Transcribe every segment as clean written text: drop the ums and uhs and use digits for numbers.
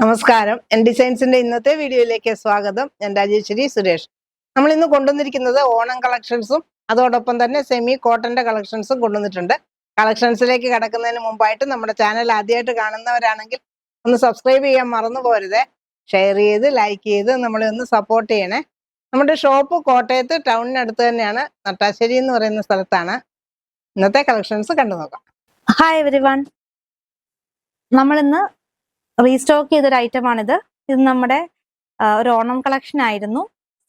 നമസ്കാരം. എൻ ഡിസൈൻസിന്റെ ഇന്നത്തെ വീഡിയോയിലേക്ക് സ്വാഗതം. ഞാൻ രാജേശ്വരി സുരേഷ്. നമ്മൾ ഇന്ന് കൊണ്ടുവന്നിരിക്കുന്നത് ഓണം കളക്ഷൻസും അതോടൊപ്പം തന്നെ സെമി കോട്ടന്റെ കളക്ഷൻസും കൊണ്ടുവന്നിട്ടുണ്ട്. കളക്ഷൻസിലേക്ക് കടക്കുന്നതിന് മുമ്പായിട്ട് നമ്മുടെ ചാനൽ ആദ്യമായിട്ട് കാണുന്നവരാണെങ്കിൽ ഒന്ന് സബ്സ്ക്രൈബ് ചെയ്യാൻ മറന്നു പോരുതേ. ഷെയർ ചെയ്ത് ലൈക്ക് ചെയ്ത് നമ്മളെ ഒന്ന് സപ്പോർട്ട് ചെയ്യണേ. നമ്മുടെ ഷോപ്പ് കോട്ടയത്ത് ടൗണിനടുത്ത് തന്നെയാണ്, നട്ടാശ്ശേരി എന്ന് പറയുന്ന സ്ഥലത്താണ്. ഇന്നത്തെ കളക്ഷൻസ് കണ്ടു നോക്കാം. ഹായ് എവരിവൺ, നമ്മളിന്ന് റീസ്റ്റോക്ക് ചെയ്തൊരു ഐറ്റമാണിത്. ഇത് നമ്മുടെ ഒരു ഓണം കളക്ഷൻ ആയിരുന്നു.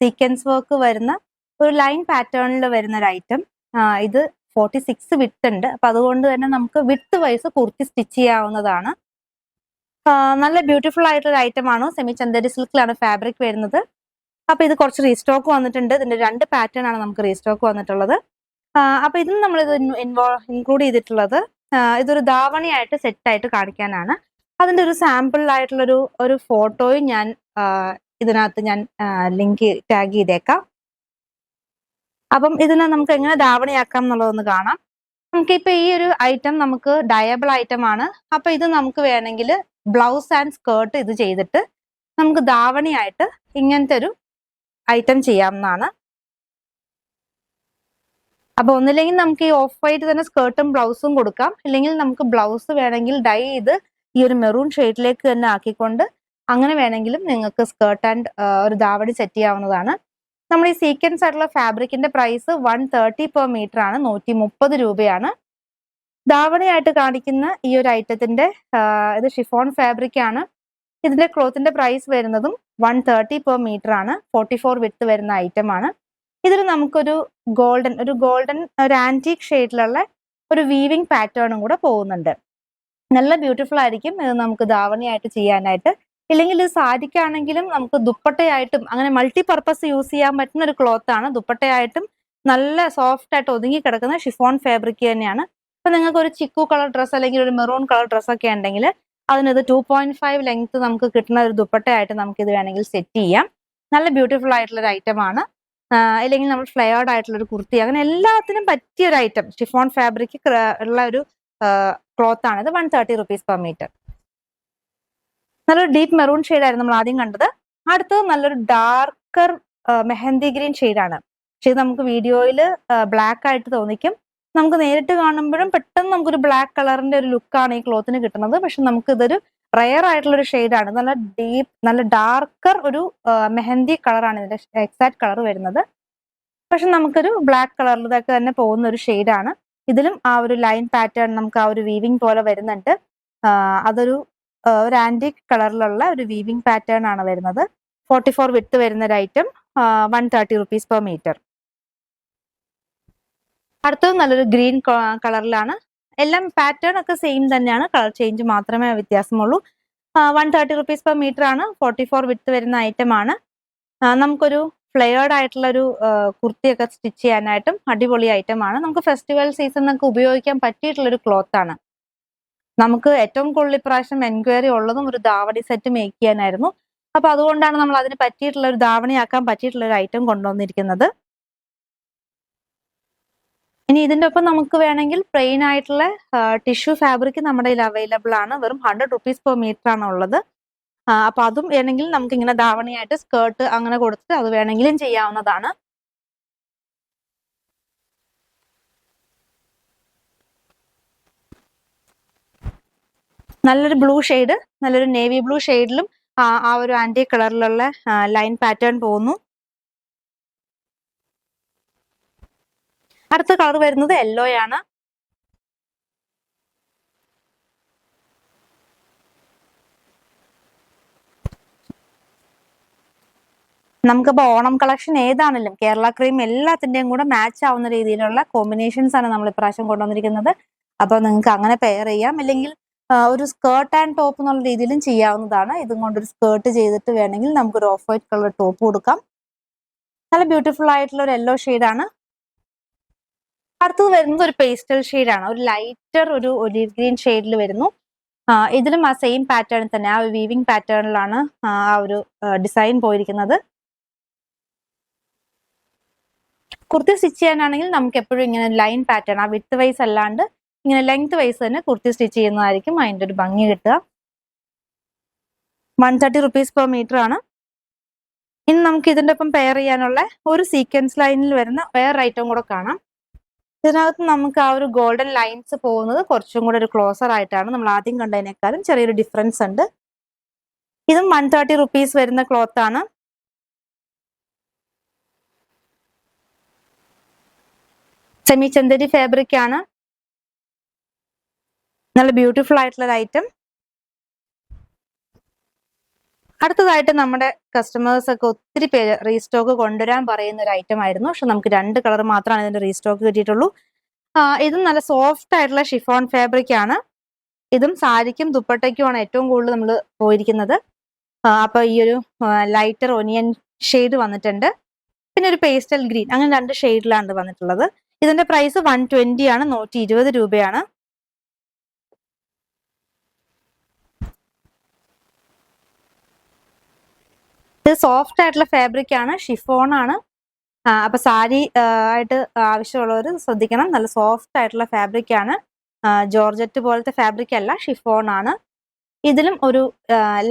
സീക്വൻസ് വർക്ക് വരുന്ന ഒരു ലൈൻ പാറ്റേണിൽ വരുന്ന ഒരു ഐറ്റം. ഇത് 46 വിത്ത് ഉണ്ട്. അപ്പൊ അതുകൊണ്ട് തന്നെ നമുക്ക് വിത്ത് വൈസ് കുർത്തി സ്റ്റിച്ച് ചെയ്യാവുന്നതാണ്. നല്ല ബ്യൂട്ടിഫുൾ ആയിട്ടുള്ള ഒരു ഐറ്റമാണ്. സെമി ചന്ദേരി സിൽക്കിലാണ് ഫാബ്രിക് വരുന്നത്. അപ്പൊ ഇത് കുറച്ച് റീസ്റ്റോക്ക് വന്നിട്ടുണ്ട്. ഇതിന്റെ 2 പാറ്റേൺ ആണ് നമുക്ക് റീസ്റ്റോക്ക് വന്നിട്ടുള്ളത്. അപ്പൊ ഇതിന് നമ്മൾ ഇത് ഇൻക്ലൂഡ് ചെയ്തിട്ടുള്ളത് ഇതൊരു ധാവണിയായിട്ട് സെറ്റായിട്ട് കാണിക്കാനാണ്. അതിന്റെ ഒരു സാമ്പിൾ ആയിട്ടുള്ള ഒരു ഫോട്ടോയും ഞാൻ ഇതിനകത്ത് ഞാൻ ലിങ്ക് ടാഗ് ചെയ്തേക്കാം. അപ്പം ഇതിനെ നമുക്ക് എങ്ങനെ ധാവണിയാക്കാം എന്നുള്ളതൊന്ന് കാണാം. നമുക്കിപ്പോ ഈ ഒരു ഐറ്റം നമുക്ക് ഡയബിൾ ഐറ്റം ആണ്. അപ്പൊ ഇത് നമുക്ക് വേണമെങ്കിൽ ബ്ലൗസ് ആൻഡ് സ്കേർട്ട് ഇത് ചെയ്തിട്ട് നമുക്ക് ധാവണിയായിട്ട് ഇങ്ങനത്തെ ഒരു ഐറ്റം ചെയ്യാവുന്നതാണ്. അപ്പൊ ഒന്നില്ലെങ്കിൽ നമുക്ക് ഈ ഓഫ് വൈറ്റ് തന്നെ സ്കേർട്ടും ബ്ലൗസും കൊടുക്കാം, ഇല്ലെങ്കിൽ നമുക്ക് ബ്ലൗസ് വേണമെങ്കിൽ ഡൈ ചെയ്ത് ഈ ഒരു മെറൂൺ ഷെയ്ഡിലേക്ക് തന്നെ ആക്കിക്കൊണ്ട് അങ്ങനെ വേണമെങ്കിലും നിങ്ങൾക്ക് സ്കേർട്ട് ആൻഡ് ഒരു ധാവണി സെറ്റ് ചെയ്യാവുന്നതാണ്. നമ്മൾ ഈ സീക്വൻസ് ആയിട്ടുള്ള ഫാബ്രിക്കിന്റെ പ്രൈസ് 130 പെർ മീറ്റർ ആണ്, 130 രൂപയാണ്. ധാവണിയായിട്ട് കാണിക്കുന്ന ഈ ഒരു ഐറ്റത്തിന്റെ ഇത് ഷിഫോൺ ഫാബ്രിക് ആണ്. ഇതിന്റെ ക്ലോത്തിന്റെ പ്രൈസ് വരുന്നതും 130 പെർ മീറ്റർ ആണ്, 44 വിത്ത് വരുന്ന ഐറ്റം ആണ്. ഇതിൽ നമുക്കൊരു ഗോൾഡൻ ഒരു ആന്റിക് ഷെയ്ഡിലുള്ള ഒരു വീവിംഗ് പാറ്റേണും കൂടെ പോകുന്നുണ്ട്. നല്ല ബ്യൂട്ടിഫുൾ ആയിരിക്കും. ഇത് നമുക്ക് ധാവണിയായിട്ട് ചെയ്യാനായിട്ട്, ഇല്ലെങ്കിൽ ഇത് സാരിക്കാണെങ്കിലും നമുക്ക് ദുപ്പട്ടയായിട്ടും അങ്ങനെ മൾട്ടി പർപ്പസ് യൂസ് ചെയ്യാൻ പറ്റുന്ന ഒരു ക്ലോത്ത് ആണ്. ദുപ്പട്ടയായിട്ടും നല്ല സോഫ്റ്റ് ആയിട്ട് ഒതുങ്ങി കിടക്കുന്ന ഷിഫോൺ ഫാബ്രിക് തന്നെയാണ്. ഇപ്പൊ നിങ്ങൾക്ക് ഒരു ചിക്കു കളർ ഡ്രസ്സ് അല്ലെങ്കിൽ ഒരു മെറൂൺ കളർ ഡ്രസ്സൊക്കെ ഉണ്ടെങ്കിൽ അതിനത് 2.5 ലെങ്ത് നമുക്ക് കിട്ടുന്ന ഒരു ദുപ്പട്ടയായിട്ട് നമുക്ക് ഇത് വേണമെങ്കിൽ സെറ്റ് ചെയ്യാം. നല്ല ബ്യൂട്ടിഫുൾ ആയിട്ടുള്ള ഒരു ഐറ്റം ആണ്. അല്ലെങ്കിൽ നമ്മൾ ഫ്ലെയർഡ് ആയിട്ടുള്ള ഒരു കുർത്തി, അങ്ങനെ എല്ലാത്തിനും പറ്റിയ ഒരു ഐറ്റം ഷിഫോൺ ഫാബ്രിക് ഉള്ള ഒരു ക്ലോത്ത് ആണ്. ഇത് 130 റുപ്പീസ് പെർ മീറ്റർ. നല്ലൊരു ഡീപ്പ് മെറൂൺ ഷെയ്ഡായിരുന്നു നമ്മൾ ആദ്യം കണ്ടത്. അടുത്തത് നല്ലൊരു ഡാർക്കർ മെഹന്തി ഗ്രീൻ ഷെയ്ഡാണ്. പക്ഷേ ഇത് നമുക്ക് വീഡിയോയിൽ ബ്ലാക്ക് ആയിട്ട് തോന്നിക്കും, നമുക്ക് നേരിട്ട് കാണുമ്പോഴും പെട്ടെന്ന് നമുക്കൊരു ബ്ലാക്ക് കളറിന്റെ ഒരു ലുക്കാണ് ഈ ക്ലോത്തിന് കിട്ടുന്നത്. പക്ഷെ നമുക്ക് ഇതൊരു റയർ ആയിട്ടുള്ള ഒരു ഷെയ്ഡാണ്. നല്ല ഡീപ്പ് നല്ല ഡാർക്കർ ഒരു മെഹന്തി കളറാണ് ഇതിന്റെ എക്സാക്ട് കളർ വരുന്നത്. പക്ഷെ നമുക്കൊരു ബ്ലാക്ക് കളറിലൊക്കെ തന്നെ പോകുന്ന ഒരു ഷെയ്ഡാണ്. ഇതിലും ആ ഒരു ലൈൻ പാറ്റേൺ നമുക്ക് ആ ഒരു വീവിംഗ് പോലെ വരുന്നുണ്ട്. അതൊരു ആന്റിക് കളറിലുള്ള ഒരു വീവിംഗ് പാറ്റേൺ ആണ് വരുന്നത്. 44 വിത്ത് വരുന്ന ഒരു ഐറ്റം, 130 റുപ്പീസ് പെർ മീറ്റർ. അടുത്തത് നല്ലൊരു ഗ്രീൻ കളറിലാണ്. എല്ലാം പാറ്റേൺ ഒക്കെ സെയിം തന്നെയാണ്, കളർ ചേഞ്ച് മാത്രമേ വ്യത്യാസമുള്ളൂ. 130 റുപ്പീസ് പെർ മീറ്റർ ആണ്, 44 വിത്ത് വരുന്ന ഐറ്റം ആണ്. നമുക്കൊരു ഫ്ലെയർഡ് ആയിട്ടുള്ള ഒരു കുർത്തിയൊക്കെ സ്റ്റിച്ച് ചെയ്യാനായിട്ടും അടിപൊളി ഐറ്റം ആണ്. നമുക്ക് ഫെസ്റ്റിവൽ സീസണിനൊക്കെ ഉപയോഗിക്കാൻ പറ്റിയിട്ടുള്ള ഒരു ക്ലോത്ത് ആണ്. നമുക്ക് ഏറ്റവും കൂടുതൽ ഇപ്രാവശ്യം എൻക്വയറി ഉള്ളതും ഒരു ധാവണി സെറ്റ് മേക്ക് ചെയ്യാനായിരുന്നു. അപ്പൊ അതുകൊണ്ടാണ് നമ്മൾ അതിന് പറ്റിയിട്ടുള്ള ഒരു ധാവണിയാക്കാൻ പറ്റിയിട്ടുള്ള ഒരു ഐറ്റം കൊണ്ടുവന്നിരിക്കുന്നത്. ഇനി ഇതിന്റെ ഒപ്പം നമുക്ക് വേണമെങ്കിൽ പ്ലെയിൻ ആയിട്ടുള്ള ടിഷ്യൂ ഫാബ്രിക് നമ്മുടെ കയ്യിൽ അവൈലബിൾ ആണ്. വെറും 100 റുപ്പീസ് പെർ മീറ്റർ ആണ് ഉള്ളത്. അപ്പൊ അതും വേണമെങ്കിൽ നമുക്ക് ഇങ്ങനെ ധാവണിയായിട്ട് സ്കേർട്ട് അങ്ങനെ കൊടുത്തിട്ട് അത് വേണമെങ്കിലും ചെയ്യാവുന്നതാണ്. നല്ലൊരു ബ്ലൂ ഷെയ്ഡ്, നല്ലൊരു നേവി ബ്ലൂ ഷെയ്ഡിലും ആ ഒരു ആന്റി കളറിലുള്ള ലൈൻ പാറ്റേൺ പോകുന്നു. അടുത്ത കളർ വരുന്നത് യെല്ലോ ആണ്. നമുക്കിപ്പോ ഓണം കളക്ഷൻ ഏതാണെങ്കിലും കേരള ക്രീം എല്ലാത്തിന്റെയും കൂടെ മാച്ച് ആവുന്ന രീതിയിലുള്ള കോമ്പിനേഷൻസ് ആണ് നമ്മൾ ഇപ്രാവശ്യം കൊണ്ടുവന്നിരിക്കുന്നത്. അപ്പൊ നിങ്ങൾക്ക് അങ്ങനെ പെയർ ചെയ്യാം, അല്ലെങ്കിൽ ഒരു സ്കേർട്ട് ആൻഡ് ടോപ്പ് എന്നുള്ള രീതിയിലും ചെയ്യാവുന്നതാണ്. ഇതും കൊണ്ടൊരു സ്കേർട്ട് ചെയ്തിട്ട് വേണമെങ്കിൽ നമുക്കൊരു ഓഫ് വൈറ്റ് കളർ ടോപ്പ് കൊടുക്കാം. നല്ല ബ്യൂട്ടിഫുൾ ആയിട്ടുള്ള ഒരു യെല്ലോ ഷെയ്ഡാണ്. അടുത്തത് വരുന്നത് ഒരു പേസ്റ്റൽ ഷെയ്ഡാണ്, ഒരു ലൈറ്റർ ഒരു ഒലിവ് ഗ്രീൻ ഷെയ്ഡിൽ വരുന്നു. ഇതിലും ആ സെയിം പാറ്റേണിൽ തന്നെ ആ വീവിംഗ് പാറ്റേണിലാണ് ആ ഒരു ഡിസൈൻ പോയിരിക്കുന്നത്. കുർത്തി സ്റ്റിച്ച് ചെയ്യാനാണെങ്കിൽ നമുക്ക് എപ്പോഴും ഇങ്ങനെ ലൈൻ പാറ്റേൺ, ആ വിത്ത് വൈസ് അല്ലാണ്ട് ഇങ്ങനെ ലെങ്ത് വൈസ് തന്നെ കുർത്തി സ്റ്റിച്ച് ചെയ്യുന്നതായിരിക്കും അതിൻ്റെ ഒരു ഭംഗി കിട്ടുക. 130 rupees per meter ആണ്. ഇനി നമുക്ക് ഇതിന്റെ ഒപ്പം പെയർ ചെയ്യാനുള്ള ഒരു സീക്വൻസ് ലൈനിൽ വരുന്ന വേറെ ഐറ്റം കൂടെ കാണാം. ഇതിനകത്ത് നമുക്ക് ആ ഒരു ഗോൾഡൻ ലൈൻസ് പോകുന്നത് കുറച്ചും കൂടെ ഒരു ക്ലോസർ ആയിട്ടാണ്. നമ്മൾ ആദ്യം കണ്ടതിനേക്കാളും ചെറിയൊരു ഡിഫറൻസ് ഉണ്ട്. ഇതും 130 rupees വരുന്ന ക്ലോത്ത് ആണ്. സെമി ചന്ദേരി ഫാബ്രിക് ആണ്. നല്ല ബ്യൂട്ടിഫുൾ ആയിട്ടുള്ള ഒരു ഐറ്റം. അടുത്തതായിട്ട് നമ്മുടെ കസ്റ്റമേഴ്സ് ഒക്കെ ഒത്തിരി പേര് റീസ്റ്റോക്ക് കൊണ്ടുവരാൻ പറയുന്ന ഒരു ഐറ്റം ആയിരുന്നു. പക്ഷെ നമുക്ക് 2 കളർ മാത്രമാണ് ഇതിന്റെ റീസ്റ്റോക്ക് കിട്ടിയിട്ടുള്ളൂ. ഇതും നല്ല സോഫ്റ്റ് ആയിട്ടുള്ള ഷിഫോൺ ഫാബ്രിക് ആണ്. ഇതും സാരിക്കും ദുപ്പട്ടയ്ക്കുമാണ് ഏറ്റവും കൂടുതൽ നമ്മൾ പോയിരിക്കുന്നത്. അപ്പൊ ഈ ഒരു ലൈറ്റർ ഒനിയൻ ഷെയ്ഡ് വന്നിട്ടുണ്ട്, പിന്നെ ഒരു പേസ്റ്റൽ ഗ്രീൻ, അങ്ങനെ 2 ഷെയ്ഡിലാണ് വന്നിട്ടുള്ളത്. ഇതിന്റെ പ്രൈസ് 120 ആണ്, 120 രൂപയാണ്. ഇത് സോഫ്റ്റ് ആയിട്ടുള്ള ഫാബ്രിക് ആണ്, ഷിഫോൺ ആണ്. അപ്പൊ സാരി ആയിട്ട് ആവശ്യമുള്ളവർ ശ്രദ്ധിക്കണം. നല്ല സോഫ്റ്റ് ആയിട്ടുള്ള ഫാബ്രിക് ആണ്. ജോർജറ്റ് പോലത്തെ ഫാബ്രിക് അല്ല, ഷിഫോൺ ആണ്. ഇതിലും ഒരു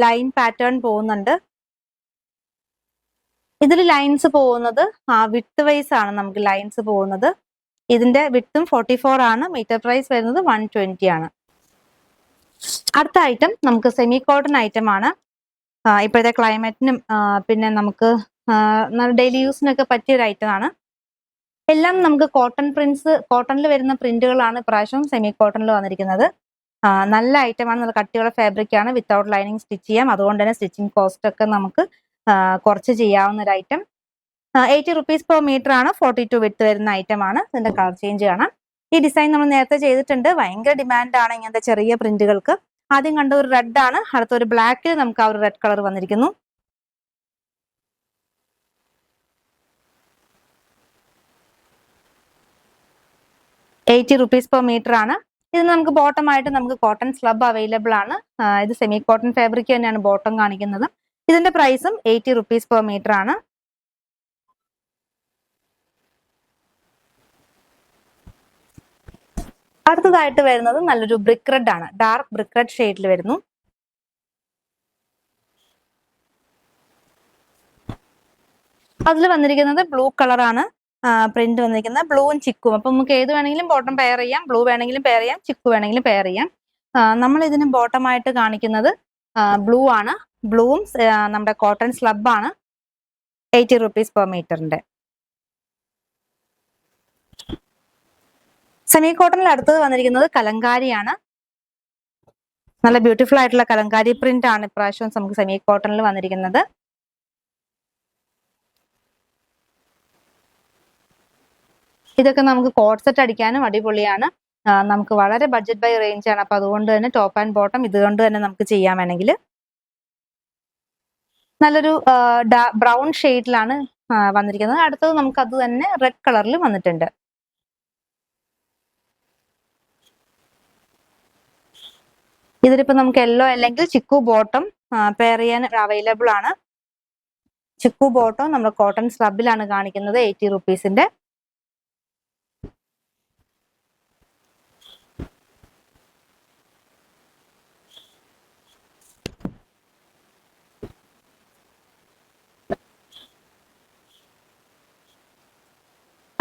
ലൈൻ പാറ്റേൺ പോകുന്നുണ്ട്. ഇതിൽ ലൈൻസ് പോകുന്നത് വിഡ്ത്ത് വൈസ് ആണ് നമുക്ക് ലൈൻസ് പോകുന്നത്. ഇതിന്റെ വിഡ്ത്തും 44 ആണ്. മീറ്റർ പ്രൈസ് വരുന്നത് 120 ആണ്. അടുത്ത ഐറ്റം നമുക്ക് സെമി കോട്ടൺ ഐറ്റം ആണ്. ഇപ്പോഴത്തെ ക്ലൈമറ്റിനും പിന്നെ നമുക്ക് ഡെയിലി യൂസിനൊക്കെ പറ്റിയ ഒരു ഐറ്റം ആണ്. എല്ലാം നമുക്ക് കോട്ടൺ പ്രിന്റ്സ്, കോട്ടണിൽ വരുന്ന പ്രിന്റുകളാണ് ഇപ്രാവശ്യം സെമി കോട്ടണിൽ വന്നിരിക്കുന്നത്. നല്ല ഐറ്റമാണ്, നല്ല കട്ടിയുള്ള ഫാബ്രിക് ആണ്. വിത്തൗട്ട് ലൈനിങ് സ്റ്റിച്ച് ചെയ്യാം. അതുകൊണ്ട് തന്നെ സ്റ്റിച്ചിങ് കോസ്റ്റ് ഒക്കെ നമുക്ക് കുറച്ച് ചെയ്യാവുന്ന ഒരു ഐറ്റം. 80 rupees per meter ആണ്. 42 വിഡ്ത്ത് വരുന്ന ഐറ്റം ആണ്. ഇതിന്റെ കളർ ചേഞ്ച് കാണാം. ഈ ഡിസൈൻ നമ്മൾ നേരത്തെ ചെയ്തിട്ടുണ്ട്. ഭയങ്കര ഡിമാൻഡ് ആണ് ഇങ്ങനത്തെ ചെറിയ പ്രിന്റുകൾക്ക്. ആദ്യം കണ്ട ഒരു റെഡ് ആണ്, അടുത്ത ഒരു ബ്ലാക്കിൽ നമുക്ക് ആ ഒരു റെഡ് കളർ വന്നിരിക്കുന്നു. ₹80 per meter ആണ്. ഇത് നമുക്ക് ബോട്ടം ആയിട്ട് നമുക്ക് കോട്ടൺ സ്ലബ് അവൈലബിൾ ആണ്. ഇത് സെമി കോട്ടൺ ഫാബ്രിക് തന്നെയാണ് ബോട്ടം കാണിക്കുന്നത്. ഇതിന്റെ പ്രൈസും ₹80 per meter ആണ്. അടുത്തതായിട്ട് വരുന്നത് നല്ലൊരു ബ്രിക്ക് റെഡ് ആണ്. ഡാർക്ക് ബ്രിക്ക് റെഡ് ഷെയ്ഡിൽ വരുന്നു. അതിൽ വന്നിരിക്കുന്നത് ബ്ലൂ കളറാണ് പ്രിന്റ് വന്നിരിക്കുന്നത്. ബ്ലൂവും ചിക്കും. അപ്പൊ നമുക്ക് ഏത് വേണമെങ്കിലും ബോട്ടം പെയർ ചെയ്യാം. ബ്ലൂ വേണമെങ്കിലും പെയർ ചെയ്യാം, ചിക്കു വേണമെങ്കിലും പെയർ ചെയ്യാം. നമ്മൾ ഇതിന് ബോട്ടമായിട്ട് കാണിക്കുന്നത് ബ്ലൂ ആണ്. ബ്ലൂവും നമ്മുടെ കോട്ടൺ സ്ലബ് ആണ്. ₹80 per meter. സെമി കോട്ടണിൽ അടുത്തത് വന്നിരിക്കുന്നത് കലങ്കാരിയാണ്. നല്ല ബ്യൂട്ടിഫുൾ ആയിട്ടുള്ള കലങ്കാരി പ്രിന്റ് ആണ് ഇപ്രാവശ്യം നമുക്ക് സെമി കോട്ടണിൽ വന്നിരിക്കുന്നത്. ഇതൊക്കെ നമുക്ക് കോട്ട് സെറ്റ് അടിക്കാനും അടിപൊളിയാണ്. നമുക്ക് വളരെ ബഡ്ജറ്റ് ബൈ റേഞ്ച് ആണ്. അപ്പൊ അതുകൊണ്ട് തന്നെ ടോപ്പ് ആൻഡ് ബോട്ടം ഇതുകൊണ്ട് തന്നെ നമുക്ക് ചെയ്യാൻ വേണമെങ്കിൽ. നല്ലൊരു ബ്രൗൺ ഷെയ്ഡിലാണ് വന്നിരിക്കുന്നത്. അടുത്തത് നമുക്ക് അത് തന്നെ റെഡ് കളറിൽ വന്നിട്ടുണ്ട്. ഇതിലിപ്പോ നമുക്ക് യെല്ലോ അല്ലെങ്കിൽ ചിക്കു ബോട്ടം പെയർ ചെയ്യാൻ അവൈലബിൾ ആണ്. ചിക്കു ബോട്ടം നമ്മൾ കോട്ടൺ സ്ലബിലാണ് കാണിക്കുന്നത്. ₹80.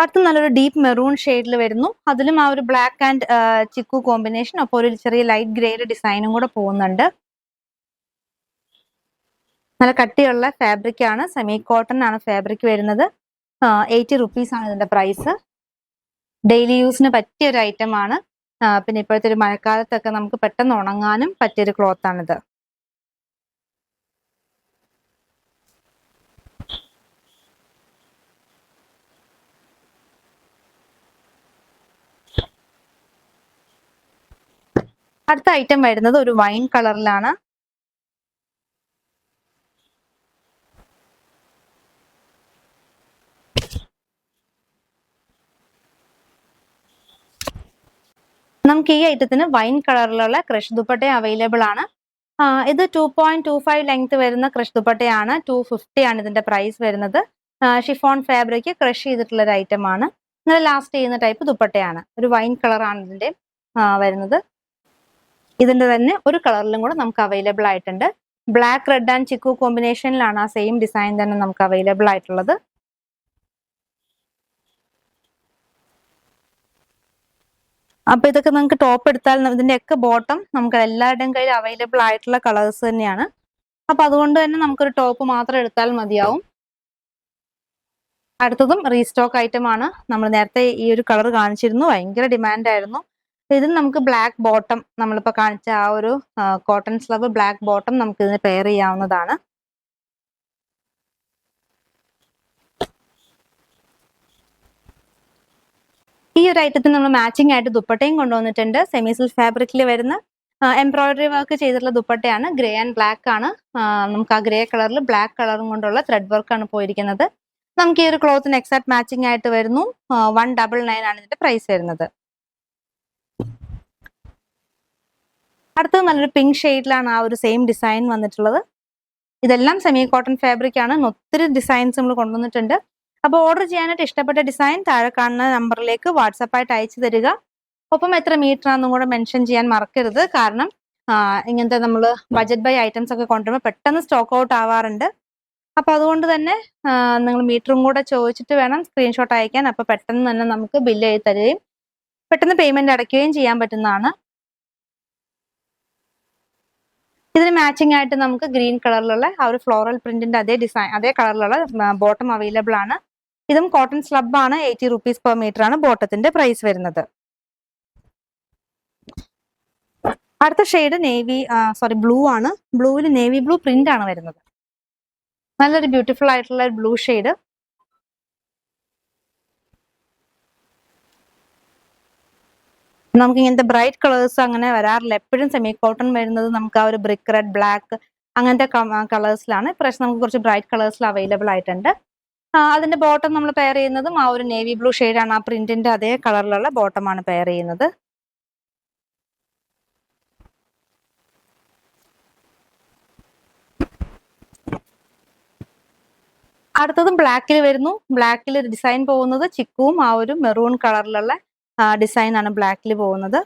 അടുത്ത് നല്ലൊരു ഡീപ്പ് മെറൂൺ ഷെയ്ഡിൽ വരുന്നു. അതിലും ആ ഒരു ബ്ലാക്ക് ആൻഡ് ചിക്കു കോമ്പിനേഷൻ, അപ്പോൾ ഒരു ചെറിയ ലൈറ്റ് ഗ്രേയുടെ ഡിസൈനും കൂടെ പോകുന്നുണ്ട്. നല്ല കട്ടിയുള്ള ഫാബ്രിക് ആണ്. സെമി കോട്ടൺ ആണ് ഫാബ്രിക് വരുന്നത്. ₹80 ആണ് ഇതിന്റെ പ്രൈസ്. ഡെയിലി യൂസിന് പറ്റിയ ഒരു ഐറ്റം ആണ്. പിന്നെ ഇപ്പോഴത്തെ ഒരു മഴക്കാലത്തൊക്കെ നമുക്ക് പെട്ടെന്ന് ഉണങ്ങാനും പറ്റിയൊരു ക്ലോത്ത് ആണിത്. അടുത്ത ഐറ്റം വരുന്നത് ഒരു വൈൻ കളറിലാണ്. നമുക്ക് ഈ ഐറ്റത്തിന് വൈൻ കളറിലുള്ള ക്രഷ് ദുപ്പട്ട അവൈലബിൾ ആണ്. ഇത് 2.25 ലെങ്ത് വരുന്ന ക്രഷ് ദുപ്പട്ടയാണ്. 250 ആണ് ഇതിന്റെ പ്രൈസ് വരുന്നത്. ഷിഫോൺ ഫാബ്രിക് ക്രഷ് ചെയ്തിട്ടുള്ള ഒരു ഐറ്റം ആണ്. നല്ല ലാസ്റ്റ് ചെയ്യുന്ന ടൈപ്പ് ദുപ്പട്ടയാണ്. ഒരു വൈൻ കളറാണ് ഇതിന്റെ വരുന്നത്. ഇതിന്റെ തന്നെ ഒരു കളറിലും കൂടെ നമുക്ക് അവൈലബിൾ ആയിട്ടുണ്ട്. ബ്ലാക്ക് റെഡ് ആൻഡ് ചിക്കു കോമ്പിനേഷനിലാണ് ആ സെയിം ഡിസൈൻ തന്നെ നമുക്ക് അവൈലബിൾ ആയിട്ടുള്ളത്. അപ്പൊ ഇതൊക്കെ നമുക്ക് ടോപ്പ് എടുത്താൽ ഇതിന്റെ ഒക്കെ ബോട്ടം നമുക്ക് എല്ലാവരുടെയും കയ്യിൽ അവൈലബിൾ ആയിട്ടുള്ള കളേഴ്സ് തന്നെയാണ്. അപ്പൊ അതുകൊണ്ട് തന്നെ നമുക്കൊരു ടോപ്പ് മാത്രം എടുത്താൽ മതിയാവും. അടുത്തതും റീസ്റ്റോക്ക് ഐറ്റം ആണ്. നമ്മൾ നേരത്തെ ഈ ഒരു കളർ കാണിച്ചിരുന്നു, ഭയങ്കര ഡിമാൻഡ് ആയിരുന്നു. ഇതിന് നമുക്ക് ബ്ലാക്ക് ബോട്ടം, നമ്മളിപ്പോ കാണിച്ച ആ ഒരു കോട്ടൺ സ്ലബ് ബ്ലാക്ക് ബോട്ടം നമുക്ക് ഇതിന് പെയർ ചെയ്യാവുന്നതാണ്. ഈ ഒരു ഐറ്റത്തിന് നമ്മൾ മാച്ചിങ് ആയിട്ട് ദുപ്പട്ടയും കൊണ്ടുവന്നിട്ടുണ്ട്. സെമി സിൽക്ക് ഫാബ്രിക്കിൽ വരുന്ന എംബ്രോയിഡറി വർക്ക് ചെയ്തിട്ടുള്ള ദുപ്പട്ടയാണ്. ഗ്രേ ആൻഡ് ബ്ലാക്ക് ആണ്. നമുക്ക് ആ ഗ്രേ കളറിൽ ബ്ലാക്ക് കളറും കൊണ്ടുള്ള ത്രെഡ് വർക്ക് ആണ് പോയിരിക്കുന്നത്. നമുക്ക് ഈ ഒരു ക്ലോത്തിന് എക്സാക്ട് മാച്ചിങ് ആയിട്ട് വരുന്നു. 199 ആണ് ഇതിന്റെ പ്രൈസ് വരുന്നത്. അടുത്തത് നല്ലൊരു പിങ്ക് ഷെയ്ഡിലാണ് ആ ഒരു സെയിം ഡിസൈൻ വന്നിട്ടുള്ളത്. ഇതെല്ലാം സെമി കോട്ടൺ ഫാബ്രിക് ആണ്. ഒത്തിരി ഡിസൈൻസ് നമ്മൾ കൊണ്ടുവന്നിട്ടുണ്ട്. അപ്പോൾ ഓർഡർ ചെയ്യാനായിട്ട് ഇഷ്ടപ്പെട്ട ഡിസൈൻ താഴെ കാണുന്ന നമ്പറിലേക്ക് വാട്സാപ്പായിട്ട് അയച്ചു തരിക. ഒപ്പം എത്ര മീറ്റർ ആണെന്നും കൂടെ മെൻഷൻ ചെയ്യാൻ മറക്കരുത്. കാരണം ഇങ്ങനത്തെ നമ്മൾ ബജറ്റ് ബൈ ഐറ്റംസ് ഒക്കെ കൊണ്ടുവരുമ്പോൾ പെട്ടെന്ന് സ്റ്റോക്ക് ഔട്ട് ആവാറുണ്ട്. അപ്പൊ അതുകൊണ്ട് തന്നെ നിങ്ങൾ മീറ്ററും കൂടെ ചോദിച്ചിട്ട് വേണം സ്ക്രീൻഷോട്ട് അയക്കാൻ. അപ്പൊ പെട്ടെന്ന് തന്നെ നമുക്ക് ബില്ല് എഴുതി തരികയും പെട്ടെന്ന് പേയ്മെന്റ് അടയ്ക്കുകയും ചെയ്യാൻ പറ്റുന്നതാണ്. ഇതിന് മാച്ചിങ് ആയിട്ട് നമുക്ക് ഗ്രീൻ കളറിലുള്ള ആ ഒരു ഫ്ലോറൽ പ്രിന്റിന്റെ അതേ ഡിസൈൻ അതേ കളറിലുള്ള ബോട്ടം അവൈലബിൾ ആണ്. ഇതും കോട്ടൺ സ്ലബ് ആണ്. 80 rupees per meter ആണ് ബോട്ടത്തിന്റെ പ്രൈസ് വരുന്നത്. അടുത്ത ഷെയ്ഡ് ബ്ലൂ ആണ്. ബ്ലൂവിൽ നേവി ബ്ലൂ പ്രിന്റ് ആണ് വരുന്നത്. നല്ലൊരു ബ്യൂട്ടിഫുൾ ആയിട്ടുള്ള ബ്ലൂ ഷെയ്ഡ്. നമുക്ക് ഇങ്ങനത്തെ ബ്രൈറ്റ് കളേഴ്സ് അങ്ങനെ വരാറില്ല. എപ്പോഴും സെമി കോട്ടൺ വരുന്നത് നമുക്ക് ആ ഒരു ബ്രിക്ക് റെഡ്, ബ്ലാക്ക് അങ്ങനത്തെ കളേഴ്സിലാണ്. ഇപ്രാവശ്യം നമുക്ക് കുറച്ച് ബ്രൈറ്റ് കളേഴ്സിൽ അവൈലബിൾ ആയിട്ടുണ്ട്. അതിന്റെ ബോട്ടം നമ്മൾ പെയർ ചെയ്യുന്നതും ആ ഒരു നേവി ബ്ലൂ ഷെയ്ഡാണ്. ആ പ്രിന്റിന്റെ അതേ കളറിലുള്ള ബോട്ടമാണ് പെയർ ചെയ്യുന്നത്. അടുത്തതും ബ്ലാക്കിൽ വരുന്നു. ബ്ലാക്കിൽ ഡിസൈൻ പോകുന്നത് ചിക്കുവും ആ ഒരു മെറൂൺ കളറിലുള്ള ഡിസൈൻ ആണ് ബ്ലാക്കിൽ പോകുന്നത്.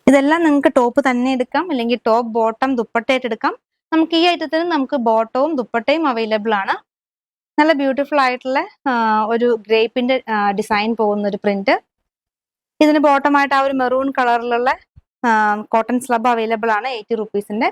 ഇതെല്ലാം നിങ്ങൾക്ക് ടോപ്പ് തന്നെ എടുക്കാം, അല്ലെങ്കിൽ ടോപ്പ് ബോട്ടം ദുപ്പട്ടയായിട്ട് എടുക്കാം. നമുക്ക് ഈ ഐറ്റത്തിന് നമുക്ക് ബോട്ടവും ദുപ്പട്ടയും അവൈലബിൾ ആണ്. നല്ല ബ്യൂട്ടിഫുൾ ആയിട്ടുള്ള ഒരു ഗ്രേപ്പിന്റെ ഡിസൈൻ പോകുന്ന ഒരു പ്രിന്റ്. ഇതിന് ബോട്ടമായിട്ട് ആ ഒരു മെറൂൺ കളറിലുള്ള കോട്ടൺ സ്ലബ് അവൈലബിൾ ആണ് 80 rupeesന്റെ.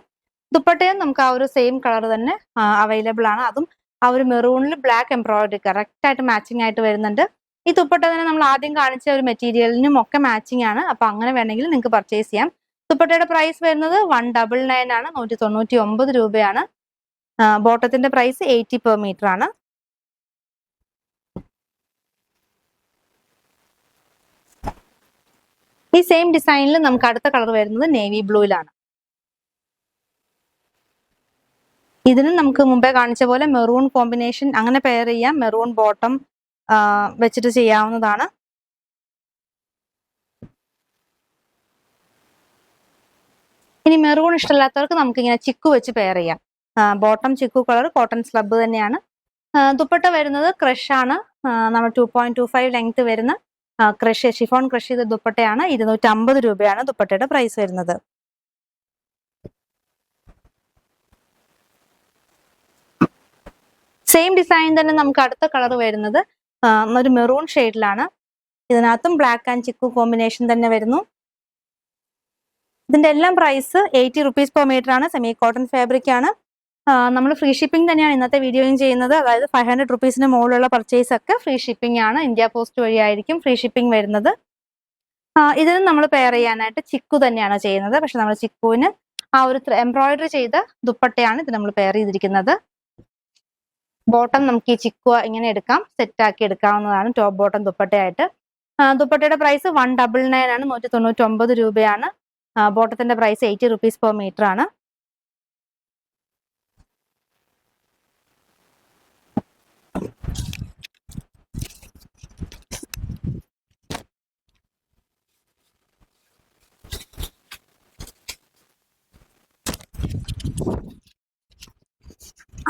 ദുപ്പട്ടയും നമുക്ക് ആ ഒരു സെയിം കളർ തന്നെ അവൈലബിൾ ആണ്. അതും ആ ഒരു മെറൂണിൽ ബ്ലാക്ക് എംബ്രോയിഡറി കറക്റ്റ് ആയിട്ട് മാച്ചിങ് ആയിട്ട് വരുന്നുണ്ട്. ഈ ദുപ്പട്ട തന്നെ നമ്മൾ ആദ്യം കാണിച്ച ഒരു മെറ്റീരിയലിനും ഒക്കെ മാച്ചിങ് ആണ്. അപ്പൊ അങ്ങനെ വേണമെങ്കിൽ നിങ്ങൾക്ക് പർച്ചേസ് ചെയ്യാം. ദുപ്പട്ടയുടെ പ്രൈസ് വരുന്നത് 199 ആണ്. 199 രൂപയാണ്. ബോട്ടത്തിന്റെ പ്രൈസ് 80 per meter ആണ്. ഈ സെയിം ഡിസൈനിൽ നമുക്ക് അടുത്ത കളർ വരുന്നത് നേവി ബ്ലൂയിലാണ്. ഇതിന് നമുക്ക് മുമ്പേ കാണിച്ച പോലെ മെറൂൺ കോമ്പിനേഷൻ അങ്ങനെ പെയർ ചെയ്യാം. മെറൂൺ ബോട്ടം വെച്ചിട്ട് ചെയ്യാവുന്നതാണ്. ഇനി മെറൂൺ ഇഷ്ടമില്ലാത്തവർക്ക് നമുക്ക് ഇങ്ങനെ ചിക്കു വെച്ച് പെയർ ചെയ്യാം. ബോട്ടം ചിക്കു കളർ, കോട്ടൺ സ്ലബ് തന്നെയാണ്. ദുപ്പട്ട വരുന്നത് ക്രഷ് ആണ്. നമ്മൾ 2.25 ലെങ്ത് വരുന്ന ഷിഫോൺ ക്രഷ് ചെയ്ത ദുപ്പട്ടയാണ്. 250 രൂപയാണ് ദുപ്പട്ടയുടെ പ്രൈസ് വരുന്നത്. സെയിം ഡിസൈൻ തന്നെ നമുക്ക് അടുത്ത കളർ വരുന്നത് ഒരു മെറൂൺ ഷെയ്ഡിലാണ്. ഇതിനകത്തും ബ്ലാക്ക് ആൻഡ് ചിക്കു കോമ്പിനേഷൻ തന്നെ വരുന്നു. ഇതിന്റെ എല്ലാം പ്രൈസ് 80 rupees per meter ആണ്. സെമി കോട്ടൺ ഫാബ്രിക് ആണ്. നമ്മൾ ഫ്രീ ഷിപ്പിംഗ് തന്നെയാണ് ഇന്നത്തെ വീഡിയോയും ചെയ്യുന്നത്. അതായത് 500 rupeesന് മുകളിലുള്ള പർച്ചേസ് ഒക്കെ ഫ്രീ ഷിപ്പിംഗ് ആണ്. ഇന്ത്യ പോസ്റ്റ് വഴിയായിരിക്കും ഫ്രീ ഷിപ്പിംഗ് വരുന്നത്. ഇതിന് നമ്മൾ പെയർ ചെയ്യാനായിട്ട് ചിക്കു തന്നെയാണ് ചെയ്യുന്നത്. പക്ഷെ നമ്മൾ ചിക്കുവിന് ആ ഒരു എംബ്രോയിഡറി ചെയ്ത ദുപ്പട്ടയാണ് ഇത് നമ്മൾ പെയർ ചെയ്തിരിക്കുന്നത്. ബോട്ടം നമുക്ക് ഈ ചിക്കു ഇങ്ങനെ എടുക്കാം, സെറ്റ് ആക്കി എടുക്കാവുന്നതാണ് ടോപ്പ് ബോട്ടം ദുപ്പട്ടയായിട്ട്. ദുപ്പട്ടയുടെ പ്രൈസ് 199 ആണ്. 199 രൂപയാണ്. ബോട്ടത്തിന്റെ പ്രൈസ് 80 rupees per meter ആണ്.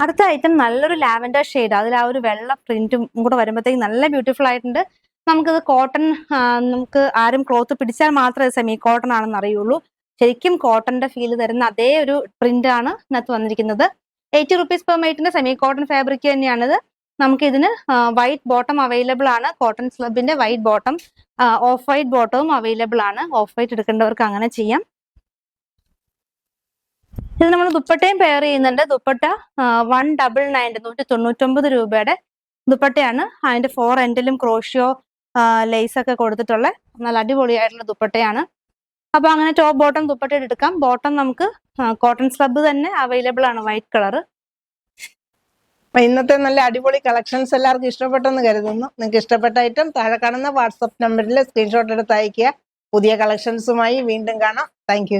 അടുത്ത ഐറ്റം നല്ലൊരു ലാവൻഡർ ഷെയ്ഡ്, അതിൽ ആ ഒരു വെള്ള പ്രിന്റും കൂടെ വരുമ്പോഴത്തേക്ക് നല്ല ബ്യൂട്ടിഫുൾ ആയിട്ടുണ്ട്. നമുക്കിത് കോട്ടൺ, നമുക്ക് ആരും ക്ലോത്ത് പിടിച്ചാൽ മാത്രമേ സെമി കോട്ടൺ ആണെന്ന് അറിയുള്ളൂ. ശരിക്കും കോട്ടന്റെ ഫീൽ തരുന്ന അതേ ഒരു പ്രിന്റ് ആണ് ഇതിനകത്ത് വന്നിരിക്കുന്നത്. 80 റുപ്പീസ് പെർ മീറ്ററിന്റെ സെമി കോട്ടൺ ഫാബ്രിക് തന്നെയാണിത്. നമുക്ക് ഇതിന് വൈറ്റ് ബോട്ടം അവൈലബിൾ ആണ്. കോട്ടൺ സ്ലബിന്റെ വൈറ്റ് ബോട്ടം, ഓഫ് വൈറ്റ് ബോട്ടവും അവൈലബിൾ ആണ്. ഓഫ് വൈറ്റ് എടുക്കേണ്ടവർക്ക് അങ്ങനെ ചെയ്യാം. ഇത് നമ്മൾ ദുപ്പട്ടയും പെയർ ചെയ്യുന്നുണ്ട്. ദുപ്പട്ട 199 199 രൂപയുടെ ദുപ്പട്ടയാണ്. അതിന്റെ 4 എൻഡിലും ക്രോഷ്യോ ലേസ് ഒക്കെ കൊടുത്തിട്ടുള്ള നല്ല അടിപൊളിയായിട്ടുള്ള ദുപ്പട്ടയാണ്. അപ്പൊ അങ്ങനെ ടോപ്പ് ബോട്ടം ദുപ്പട്ട എടുക്കാം. ബോട്ടം നമുക്ക് കോട്ടൺ സ്ലബ് തന്നെ അവൈലബിൾ ആണ്, വൈറ്റ് കളർ. അപ്പൊ ഇന്നത്തെ നല്ല അടിപൊളി കളക്ഷൻസ് എല്ലാവർക്കും ഇഷ്ടപ്പെട്ടെന്ന് കരുതുന്നു. നിങ്ങൾക്ക് ഇഷ്ടപ്പെട്ട ഐറ്റം താഴെ കാണുന്ന വാട്സപ്പ് നമ്പറിൽ സ്ക്രീൻഷോട്ട് എടുത്ത് അയക്കുക. പുതിയ കളക്ഷൻസുമായി വീണ്ടും കാണാം. താങ്ക്